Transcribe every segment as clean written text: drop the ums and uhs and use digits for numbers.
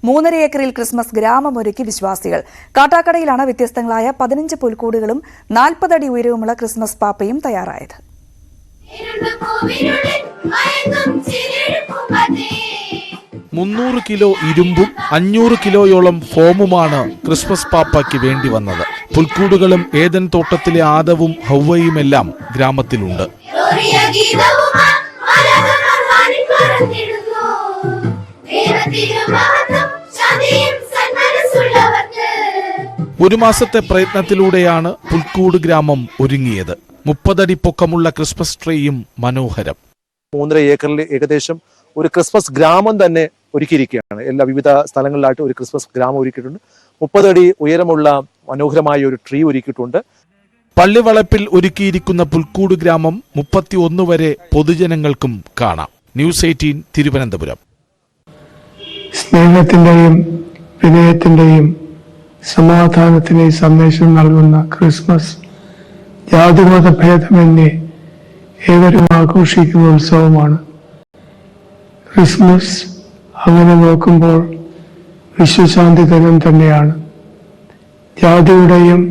3.5 ഏക്കറിൽ ക്രിസ്മസ് ഗ്രാമമൊരുക്കി വിശ്വാസികൾ. കാട്ടാക്കടയിലാണ് വ്യത്യസ്തങ്ങളായ 15 പുൽക്കൂടുകളും 40 അടി ഉയരവുമുള്ള ക്രിസ്മസ് പാപ്പയും തയ്യാറായത്. 300 കിലോ ഇരുമ്പും 500 കിലോയോളം ഫോമുമാണ് ക്രിസ്മസ് പാപ്പയ്ക്ക് വേണ്ടി വന്നത്. പുൽക്കൂടുകളും ഏദൻ തോട്ടത്തിലെ ആദവും ഹൗവയുമെല്ലാം ഗ്രാമത്തിലുണ്ട്. ഒരു മാസത്തെ പ്രയത്നത്തിലൂടെയാണ് പുൽക്കൂട് ഗ്രാമം ഒരുങ്ങിയത്. 30 അടി പൊക്കമുള്ള ക്രിസ്മസ് ട്രീയും മനോഹരം. 3.5 ഏക്കറിൽ ഏകദേശം ഒരു ക്രിസ്മസ് ഗ്രാമം തന്നെ ഒരുക്കിയിരിക്കുകയാണ്. എല്ലാ വിവിധ സ്ഥലങ്ങളിലായിട്ട് ഒരു ക്രിസ്മസ് ഗ്രാമം ഒരുക്കിയിട്ടുണ്ട്. 30 അടി ഉയരമുള്ള മനോഹരമായ ഒരു ട്രീ ഒരുക്കിയിട്ടുണ്ട്. പള്ളിവളപ്പിൽ ഒരുക്കിയിരിക്കുന്ന പുൽക്കൂട് ഗ്രാമം 31 വരെ പൊതുജനങ്ങൾക്കും കാണാം. ന്യൂസ് 18 തിരുവനന്തപുരം. സ്നേഹത്തിന്റെയും വിനയത്തിന്റെയും സമാധാനത്തിന്റെയും സന്ദേശം നൽകുന്ന ക്രിസ്മസ് ജാതിമത ഭേദമന്യേ ഏവരും ആഘോഷിക്കുന്ന ഉത്സവമാണ്. ക്രിസ്മസ് അങ്ങനെ നോക്കുമ്പോൾ വിശ്വശാന്തി ദിനം തന്നെയാണ്. ജാതിയുടെയും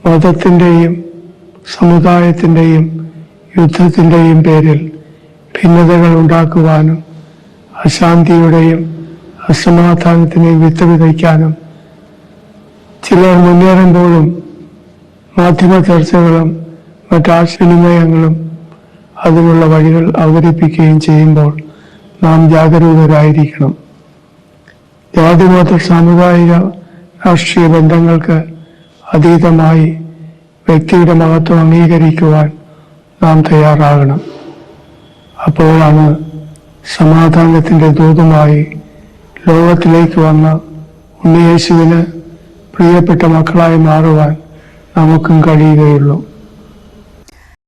മതത്തിൻ്റെയും സമുദായത്തിൻ്റെയും യുദ്ധത്തിൻ്റെയും പേരിൽ ഭിന്നതകൾ ഉണ്ടാക്കുവാനും അശാന്തിയുടെയും അസമാധാനത്തിനെയും വിത്ത് വിതയ്ക്കാനും ചിലർ മുന്നേറുമ്പോഴും മാധ്യമ ചർച്ചകളും മറ്റാശയവിനിമയങ്ങളും അതിനുള്ള വഴികൾ അവതരിപ്പിക്കുകയും ചെയ്യുമ്പോൾ നാം ജാഗരൂകരായിരിക്കണം. ജാതിമത സാമുദായിക രാഷ്ട്രീയ ബന്ധങ്ങൾക്ക് അതീതമായി വ്യക്തിയുടെ മഹത്വം അംഗീകരിക്കുവാൻ നാം തയ്യാറാകണം. അപ്പോഴാണ് സമാധാനത്തിൻ്റെ ദൂതുമായി ലോകത്തിലേക്ക് വന്ന ഉണ്ണിയേശുവിന് പ്രിയപ്പെട്ട മക്കളായി മാറുവാൻ നമുക്കും കഴിയുകയുള്ളൂ.